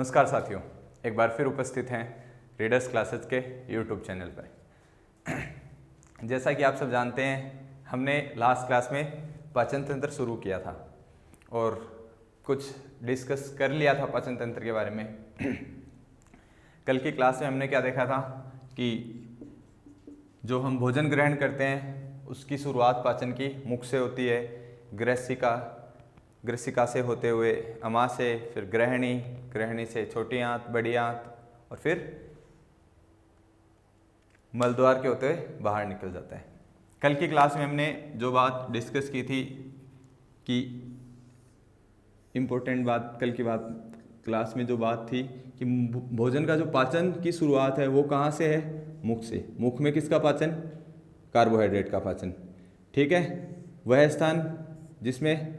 नमस्कार साथियों, एक बार फिर उपस्थित हैं रीडर्स क्लासेस के यूट्यूब चैनल पर। जैसा कि आप सब जानते हैं, हमने लास्ट क्लास में पाचन तंत्र शुरू किया था और कुछ डिस्कस कर लिया था पाचन तंत्र के बारे में। कल की क्लास में हमने क्या देखा था कि जो हम भोजन ग्रहण करते हैं उसकी शुरुआत पाचन की मुख से होती है, ग्रसिका से होते हुए अमाशय, फिर ग्रहणी से छोटी आंत, बड़ी आंत और फिर मलद्वार के होते हुए बाहर निकल जाता है। कल की क्लास में हमने जो बात डिस्कस की थी कि इम्पोर्टेंट बात, कल की बात क्लास में जो बात थी कि भोजन का जो पाचन की शुरुआत है वो कहाँ से है? मुख से। मुख में किसका पाचन? कार्बोहाइड्रेट का पाचन। ठीक है, वह स्थान जिसमें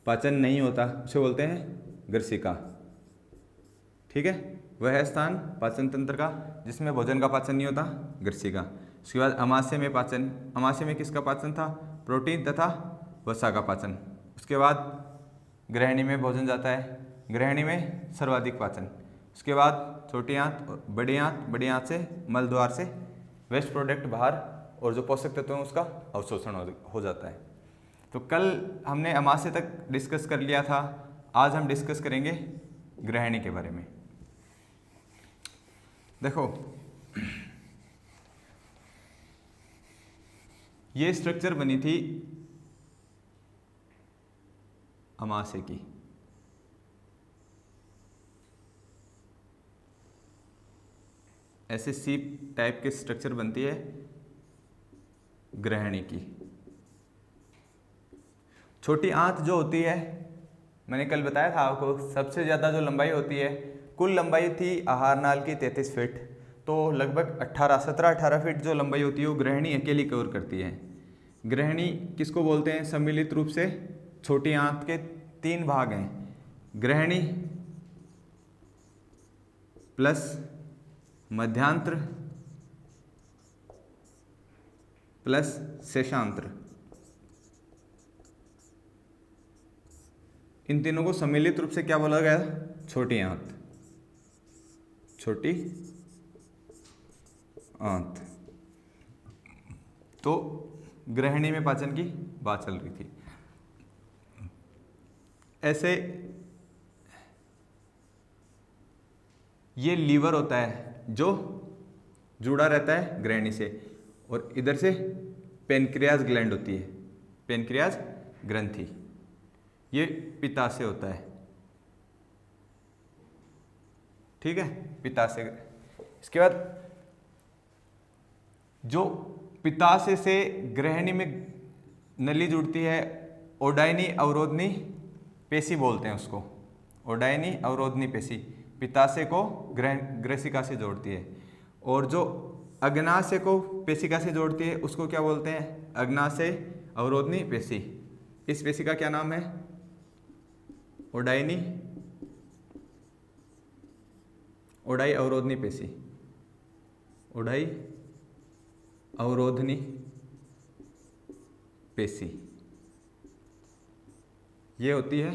पाचन नहीं होता उसे बोलते हैं ग्रसिका। ठीक है, वह स्थान पाचन तंत्र का जिसमें भोजन का पाचन नहीं होता, ग्रसिका। उसके बाद अमाशय में पाचन। अमाशय में किसका पाचन था? प्रोटीन तथा वसा का पाचन। उसके बाद ग्रहणी में भोजन जाता है, ग्रहणी में सर्वाधिक पाचन। उसके बाद छोटी आंत, बड़ी आंत से मलद्वार से वेस्ट प्रोडक्ट बाहर और जो पोषक तत्व हैं उसका अवशोषण हो जाता है। तो कल हमने अमाशय तक डिस्कस कर लिया था, आज हम डिस्कस करेंगे ग्रहणी के बारे में। देखो, ये स्ट्रक्चर बनी थी अमाशय की। ऐसे सीप टाइप के स्ट्रक्चर बनती है ग्रहणी की। छोटी आंत जो होती है, मैंने कल बताया था आपको, सबसे ज़्यादा जो लंबाई होती है, कुल लंबाई थी आहार नाल की 33 फीट, तो लगभग 17-18 फीट जो लंबाई होती है वो ग्रहणी अकेली कवर करती है। ग्रहणी किसको बोलते हैं? सम्मिलित रूप से छोटी आंत के 3 भाग हैं, ग्रहणी प्लस मध्यांत्र प्लस शेषांत्र। इन तीनों को सम्मिलित रूप से क्या बोला गया? छोटी आंत। छोटी आंत। तो ग्रहणी में पाचन की बात चल रही थी। ऐसे ये लीवर होता है जो जुड़ा रहता है ग्रहणी से, और इधर से पेनक्रियाज ग्लैंड होती है, पेनक्रियाज ग्रंथि, ये पित्ताशय होता है। ठीक है, पित्ताशय। इसके बाद जो पित्ताशय से ग्रहणी में नली जुड़ती है, ओडाइनी अवरोधनी पेशी बोलते हैं उसको, ओडाइनी अवरोधनी पेशी पित्ताशय को ग्रसिका से जोड़ती है, और जो अग्नाशय को पेशिका से जोड़ती है उसको क्या बोलते हैं? अग्नाशय अवरोधनी पेशी। इस पेशी का क्या नाम है? ओडाई अवरोधनी पेशी, ओडाई अवरोधनी पेशी। ये होती है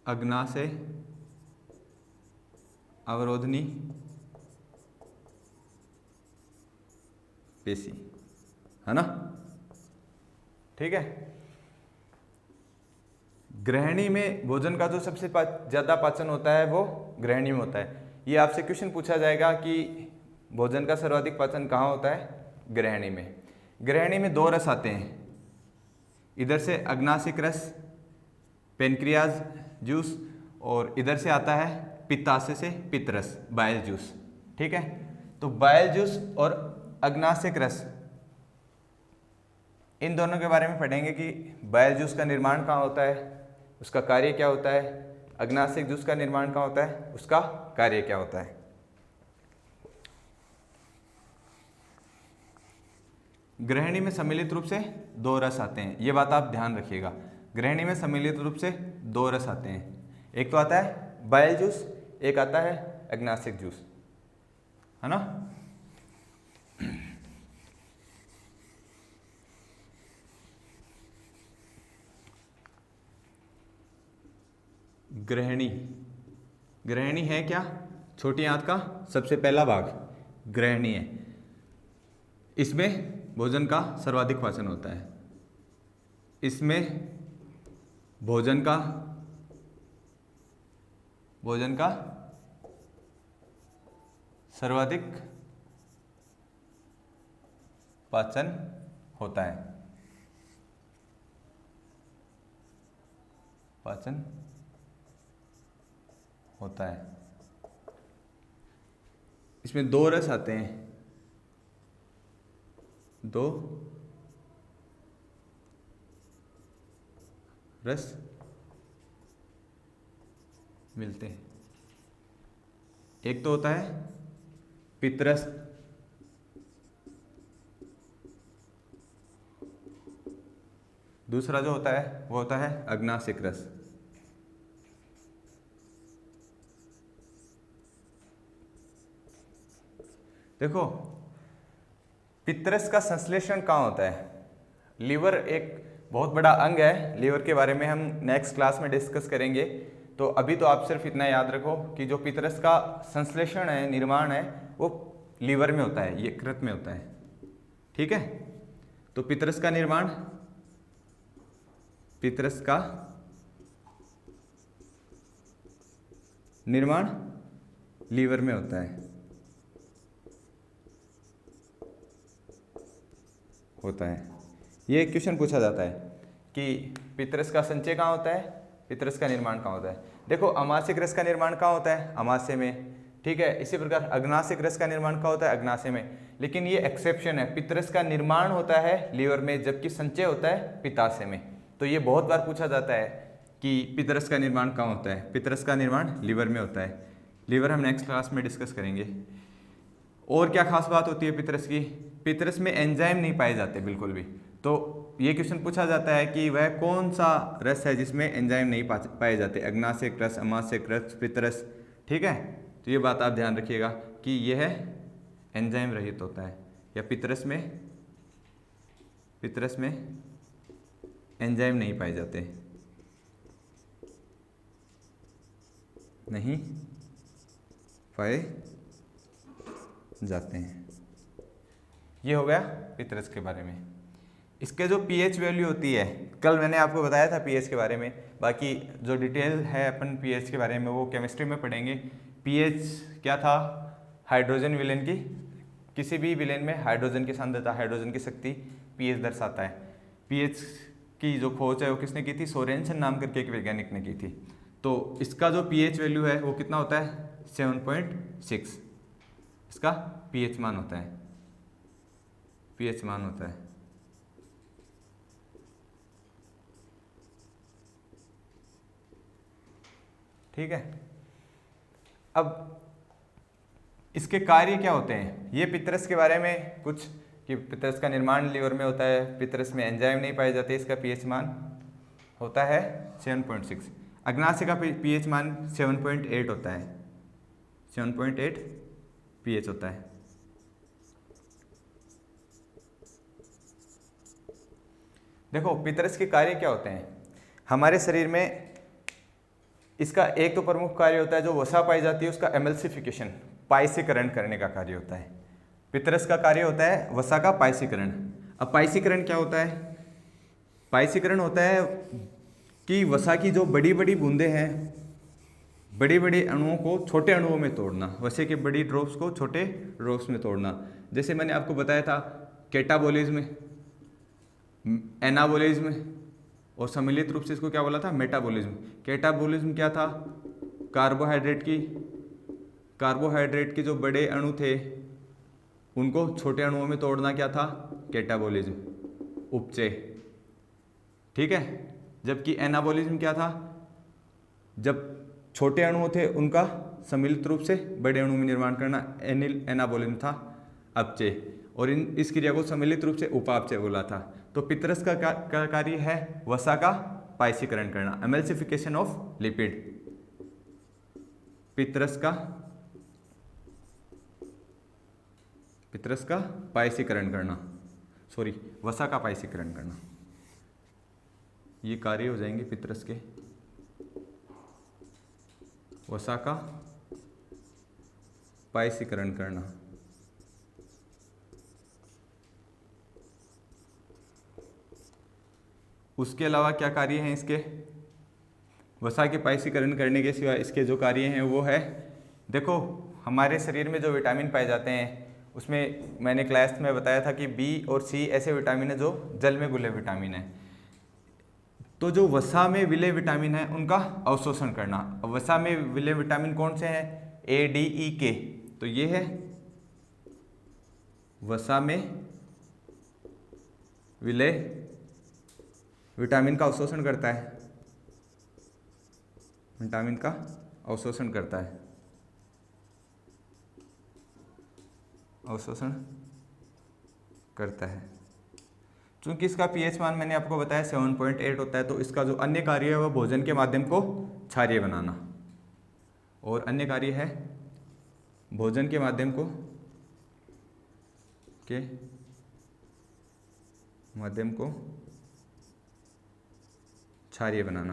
अग्नाशय अवरोधनी पेशी, है ना? ठीक है। ग्रहणी में भोजन का जो सबसे ज़्यादा पाचन होता है वो ग्रहणी में होता है। ये आपसे क्वेश्चन पूछा जाएगा कि भोजन का सर्वाधिक पाचन कहाँ होता है? ग्रहणी में। ग्रहणी में 2 रस आते हैं, इधर से अग्नाशिक रस, पेनक्रियाज जूस, और इधर से आता है पित्ताशय से पित्तरस, बाइल जूस। ठीक है, तो बाइल जूस और अग्नाशिक रस, इन दोनों के बारे में पढ़ेंगे कि बाइल जूस का निर्माण कहाँ होता है, उसका कार्य क्या होता है, अग्नाशिक जूस का निर्माण कहाँ होता है, उसका कार्य क्या होता है। ग्रहणी में सम्मिलित रूप से 2 रस आते हैं, ये बात आप ध्यान रखिएगा। ग्रहणी में सम्मिलित रूप से 2 रस आते हैं, एक तो आता है बाइल जूस, एक आता है अग्नाशिक जूस, है ना? ग्रहणी। ग्रहणी है क्या? छोटी आंत का सबसे पहला भाग ग्रहणी है। इसमें भोजन का सर्वाधिक पाचन होता है। इसमें भोजन का सर्वाधिक पाचन होता है। पाचन होता है। इसमें 2 रस आते हैं, 2 रस मिलते हैं। एक तो होता है पित्तरस, दूसरा जो होता है वो होता है अग्नाशिक रस। देखो, पित्तरस का संश्लेषण कहाँ होता है? लीवर एक बहुत बड़ा अंग है, लीवर के बारे में हम नेक्स्ट क्लास में डिस्कस करेंगे। तो अभी तो आप सिर्फ इतना याद रखो कि जो पित्तरस का संश्लेषण है, निर्माण है, वो लीवर में होता है, यकृत में होता है। ठीक है, तो पित्तरस का निर्माण लीवर में होता है, ये क्वेश्चन पूछा जाता है कि पित्तरस का संचय कहाँ होता है, पित्तरस का निर्माण कहाँ होता है। देखो, अमाशयिक रस का निर्माण कहाँ होता है? अमाशय में। ठीक है, इसी प्रकार अग्नाशयिक रस का निर्माण कहाँ होता है? अग्नाशय में। लेकिन ये एक्सेप्शन है, पित्तरस का निर्माण होता है लीवर में, जबकि संचय होता है पित्ताशय में। तो ये बहुत बार पूछा जाता है कि पित्तरस का निर्माण कहाँ होता है? पित्तरस का निर्माण लीवर में होता है। लीवर हम नेक्स्ट क्लास में डिस्कस करेंगे। और क्या खास बात होती है पित्तरस की? पित्तरस में एंजाइम नहीं पाए जाते बिल्कुल भी। तो ये क्वेश्चन पूछा जाता है कि वह कौन सा रस है जिसमें एंजाइम नहीं पाए जाते? अग्नाशयिक रस, अमाशयिक रस, पित्तरस। ठीक है, तो ये बात आप ध्यान रखिएगा कि यह एंजाइम रहित होता है, या पित्तरस में एंजाइम नहीं पाए जाते, नहीं पाए जाते हैं। ये हो गया पित्तरस के बारे में। इसके जो पीएच वैल्यू होती है, कल मैंने आपको बताया था पीएच के बारे में, बाकी जो डिटेल है अपन पीएच के बारे में वो केमिस्ट्री में पढ़ेंगे। पीएच क्या था? हाइड्रोजन विलेन की, किसी भी विलेन में हाइड्रोजन की सांद्रता, हाइड्रोजन की शक्ति पीएच दर्शाता है। पीएच की जो खोज है वो किसने की थी? सोरेनसन नाम करके एक वैज्ञानिक ने की थी। तो इसका जो पीएच वैल्यू है वो कितना होता है? 7.6 इसका पीएच मान होता है, पीएच मान होता है। ठीक है, अब इसके कार्य क्या होते हैं? ये पित्तरस के बारे में कुछ कि पित्तरस का निर्माण लीवर में होता है, पित्तरस में एंजाइम नहीं पाए जाते, इसका पीएच मान होता है 7.6। अग्नाशय का पीएच मान 7.8 होता है, 7.8 पीएच होता है। देखो, पित्तरस के कार्य क्या होते हैं हमारे शरीर में? इसका एक तो प्रमुख कार्य होता है, जो वसा पाई जाती है उसका एमल्सिफिकेशन, पायसीकरण करने का कार्य होता है। पित्तरस का कार्य होता है वसा का पायसीकरण। अब पायसीकरण क्या होता है? पायसीकरण होता है कि वसा की जो बड़ी बड़ी बूंदें हैं, बड़े बड़े अणुओं को छोटे अणुओं में तोड़ना, वसे के बड़ी ड्रॉप्स को छोटे ड्रॉप्स में तोड़ना। जैसे मैंने आपको बताया था कैटाबोलिज्म, एनाबोलिज्म, और सम्मिलित रूप से इसको क्या बोला था? मेटाबॉलिज्म। कैटाबॉलिज्म क्या था? कार्बोहाइड्रेट के जो बड़े अणु थे उनको छोटे अणुओं में तोड़ना क्या था? कैटाबॉलिज्म, उपचय। ठीक है, जबकि एनाबॉलिज्म क्या था? जब छोटे अणु थे उनका सम्मिलित रूप से बड़े अणु में निर्माण करना, एनाबॉलिज्म था अपचय। और इस क्रिया को सम्मिलित रूप से उपापचय बोला था। तो पित्तरस का कार्य है वसा का पायसीकरण करना, एमल्सिफिकेशन ऑफ लिपिड। पित्तरस का पायसीकरण करना, सॉरी, वसा का पायसीकरण करना, ये कार्य हो जाएंगे पित्तरस के। वसा का पायसीकरण करना। उसके अलावा क्या कार्य हैं इसके? वसा के पायसीकरण करने के सिवा इसके जो कार्य हैं वो है, देखो हमारे शरीर में जो विटामिन पाए जाते हैं उसमें मैंने क्लास में बताया था कि बी और सी ऐसे विटामिन है जो जल में घुले विटामिन है। तो जो वसा में विलय विटामिन है उनका अवशोषण करना। वसा में विलय विटामिन कौन से हैं? ए, डी, ई, के। तो ये है वसा में विलय विटामिन का अवशोषण करता है, विटामिन का अवशोषण करता है, अवशोषण करता है। चूंकि इसका पीएच मान मैंने आपको बताया 7.8 होता है, तो इसका जो अन्य कार्य है वह भोजन के माध्यम को क्षारीय बनाना, और अन्य कार्य है भोजन के माध्यम को क्षारीय बनाना।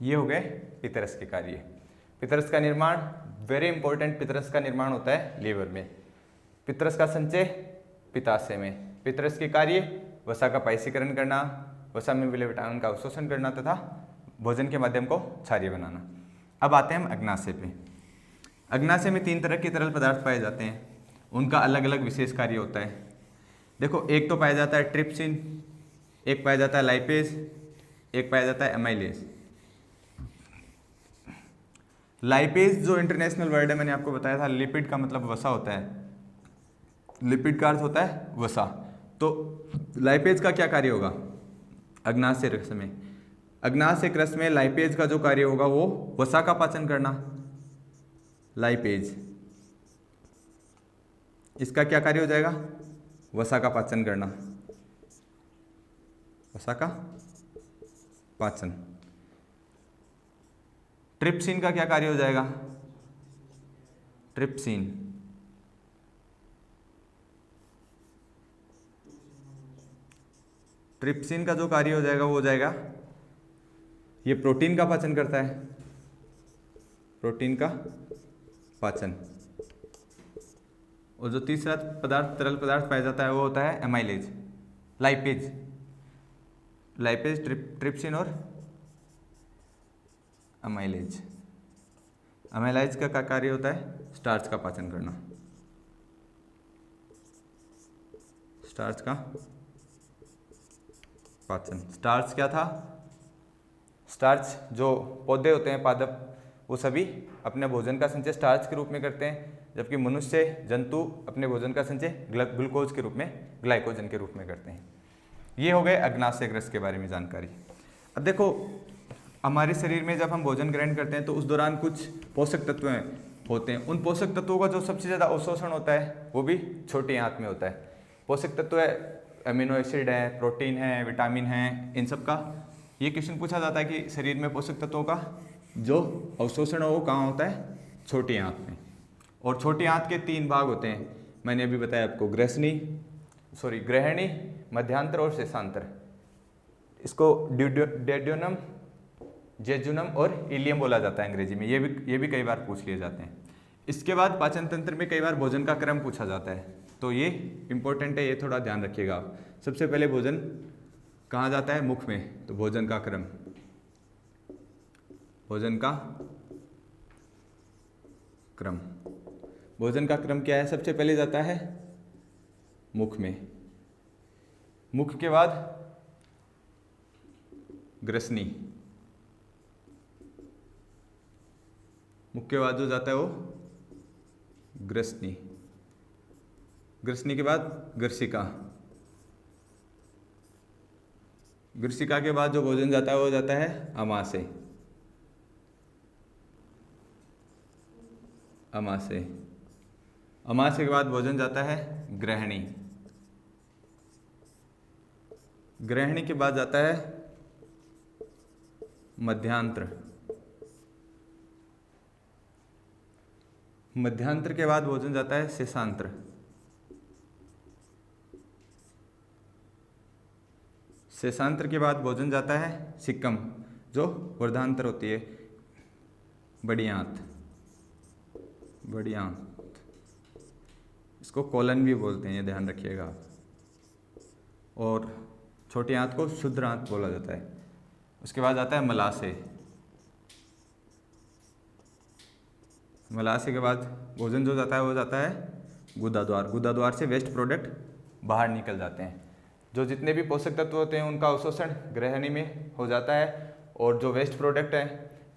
ये हो गए पितरस के कार्य। पितरस का निर्माण, वेरी इंपॉर्टेंट, पितरस का निर्माण होता है लीवर में। पितरस का संचय पित्ताशय में। पितरस के कार्य वसा का पायसीकरण करना, वसा में विलय विटामिन का अवशोषण करना तथा भोजन के माध्यम को क्षारीय बनाना। अब आते हैं हम अग्नाशय पे। अग्नाशय में 3 तरह के तरल पदार्थ पाए जाते हैं, उनका अलग अलग विशेष कार्य होता है। देखो, एक तो पाया जाता है ट्रिप्सिन, एक पाया जाता है लाइपेज, एक पाया जाता है एमाइलेज। लाइपेज जो इंटरनेशनल वर्ड है, मैंने आपको बताया था, लिपिड का मतलब वसा होता है, लिपिड का अर्थ होता है वसा। तो लाइपेज का क्या कार्य होगा अग्नाशय रस में? अग्नाशय रस में लाइपेज का जो कार्य होगा वो वसा का पाचन करना। लाइपेज, इसका क्या कार्य हो जाएगा? वसा का पाचन करना, वसा का पाचन। ट्रिप्सिन का क्या कार्य हो जाएगा? ट्रिप्सिन, ट्रिप्सिन का जो कार्य हो जाएगा वो हो जाएगा, ये प्रोटीन का पाचन करता है, प्रोटीन का पाचन। और जो तीसरा पदार्थ, तरल पदार्थ पाया जाता है वो होता है एमाइलेज, लाइपेज। लाइपेज, ट्रिप्सिन और अमाइलेज। अमाइलेज का कार्य होता है स्टार्च का पाचन करना, स्टार्च का पाचन। स्टार्च क्या था? स्टार्च जो पौधे होते हैं, पादप, वो सभी अपने भोजन का संचय स्टार्च के रूप में करते हैं, जबकि मनुष्य, जंतु अपने भोजन का संचय ग्लूकोज के रूप में, ग्लाइकोजन के रूप में करते हैं। ये हो गए अग्नाशय रस के बारे में जानकारी। अब देखो, हमारे शरीर में जब हम भोजन ग्रहण करते हैं तो उस दौरान कुछ पोषक तत्व होते हैं। उन पोषक तत्वों का जो सबसे ज़्यादा अवशोषण होता है वो भी छोटी आंत में होता है। पोषक तत्व है, अमीनो एसिड है, प्रोटीन है, विटामिन है, इन सब का ये क्वेश्चन पूछा जाता है कि शरीर में पोषक तत्वों का जो अवशोषण है वो कहाँ होता है? छोटी आंत में। और छोटी आंत के 3 भाग होते हैं, मैंने अभी बताया आपको, ग्रहणी, मध्यांतर और शेषांतर। इसको डेड्यूनम, जेजुनम और इलियम बोला जाता है अंग्रेजी में। ये भी कई बार पूछ लिए जाते हैं। इसके बाद पाचन तंत्र में कई बार भोजन का क्रम पूछा जाता है, तो ये इंपॉर्टेंट है, ये थोड़ा ध्यान रखिएगा। सबसे पहले भोजन कहाँ जाता है? मुख में। तो भोजन का क्रम, भोजन का क्रम, भोजन का क्रम क्या है? सबसे पहले जाता है मुख में, मुख के बाद ग्रसनी, मुख के बाद जो जाता है वो ग्रसनी, ग्रसनी के बाद ग्रसिका, ग्रसिका के बाद जो भोजन जाता है वो जाता है अमाशय, अमाशय, अमाशय के बाद भोजन जाता है ग्रहणी, ग्रहणी के बाद जाता है मध्यांत्र, मध्यांतर के बाद भोजन जाता है शेषांत्र। शेषांत्र के बाद भोजन जाता है सिक्कम, जो वर्धांतर होती है, बड़ी आंत। बड़ी आंत, इसको कोलन भी बोलते हैं, ये ध्यान रखिएगा आप। और छोटी आंत को शुद्ध आंत बोला जाता है। उसके बाद आता है मलाशय। मलाशय के बाद भोजन जो जाता है वो जाता है गुदाद्वार। गुदाद्वार से वेस्ट प्रोडक्ट बाहर निकल जाते हैं। जो जितने भी पोषक तत्व होते हैं उनका अवशोषण ग्रहणी में हो जाता है। और जो वेस्ट प्रोडक्ट है,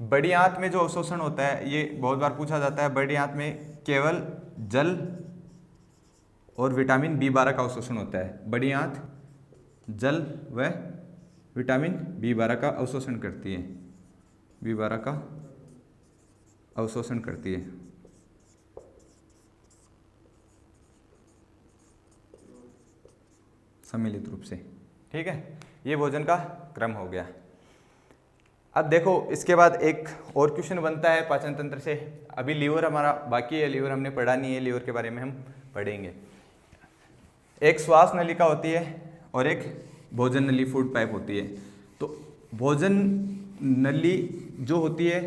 बड़ी आंत में जो अवशोषण होता है, ये बहुत बार पूछा जाता है, बड़ी आंत में केवल जल और विटामिन B12 का अवशोषण होता है। बड़ी आंत जल व विटामिन B12 का अवशोषण करती है। B12 का अवशोषण करती है। सम्मिलित रूप से। ठीक है, ये भोजन का क्रम हो गया। अब देखो, इसके बाद एक और क्वेश्चन बनता है पाचन तंत्र से। अभी लीवर हमारा बाकी है, लीवर हमने पढ़ा नहीं है, लीवर के बारे में हम पढ़ेंगे। एक श्वास नलिका होती है और एक भोजन नली, फूड पाइप होती है। तो भोजन नली जो होती है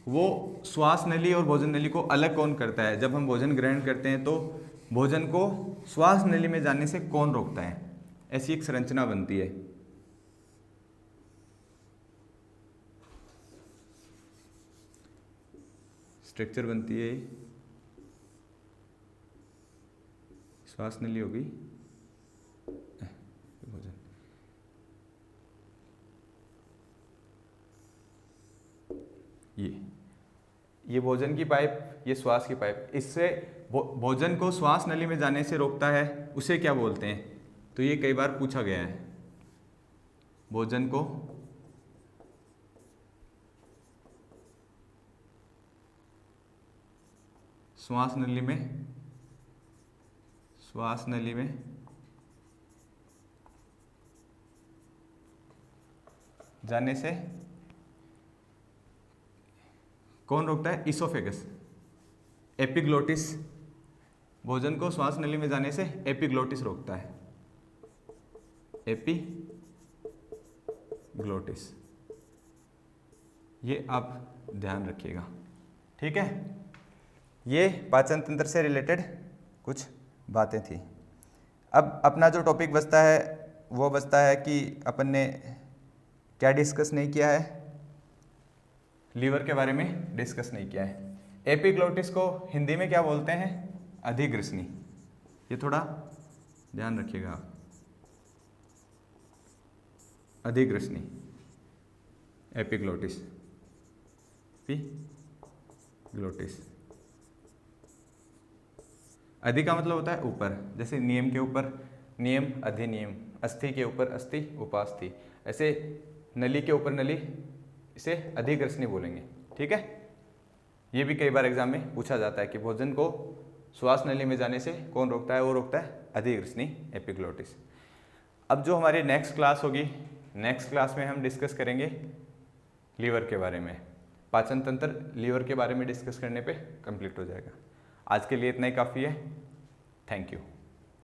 वो श्वास नली और भोजन नली को अलग कौन करता है? जब हम भोजन ग्रहण करते हैं तो भोजन को श्वास नली में जाने से कौन रोकता है? ऐसी एक संरचना बनती है। स्ट्रक्चर बनती है, श्वास नली होगी, भोजन, ये भोजन की पाइप, ये श्वास की पाइप। इससे भोजन को श्वास नली में जाने से रोकता है, उसे क्या बोलते हैं? तो ये कई बार पूछा गया है। भोजन को श्वास नली में जाने से कौन रोकता है? Oesophagus, epiglottis. भोजन को श्वास नली में जाने से एपिग्लोटिस रोकता है, एपिग्लोटिस। ये आप ध्यान रखिएगा। ठीक है, ये पाचन तंत्र से रिलेटेड कुछ बातें थी। अब अपना जो टॉपिक बचता है वो बचता है कि अपन ने क्या डिस्कस नहीं किया है? लीवर के बारे में डिस्कस नहीं किया है। एपिग्लोटिस को हिंदी में क्या बोलते हैं? अधिग्रसनी। ये थोड़ा ध्यान रखिएगा आप। अधिग्रसनी, एपिग्लोटिस, एपिग्लोटिस। अधि का मतलब होता है ऊपर, जैसे नियम के ऊपर नियम, अधिनियम। अस्थि के ऊपर अस्थि, उपास्थि। ऐसे नली के ऊपर नली, इसे अधिग्रसनी बोलेंगे। ठीक है, ये भी कई बार एग्जाम में पूछा जाता है कि भोजन को श्वास नली में जाने से कौन रोकता है? वो रोकता है अधिग्रसनी, एपिग्लोटिस। अब जो हमारी नेक्स्ट क्लास होगी, नेक्स्ट क्लास में हम डिस्कस करेंगे लीवर के बारे में। पाचन तंत्र लीवर के बारे में डिस्कस करने पे कंप्लीट हो जाएगा। आज के लिए इतना ही काफ़ी है। Thank you.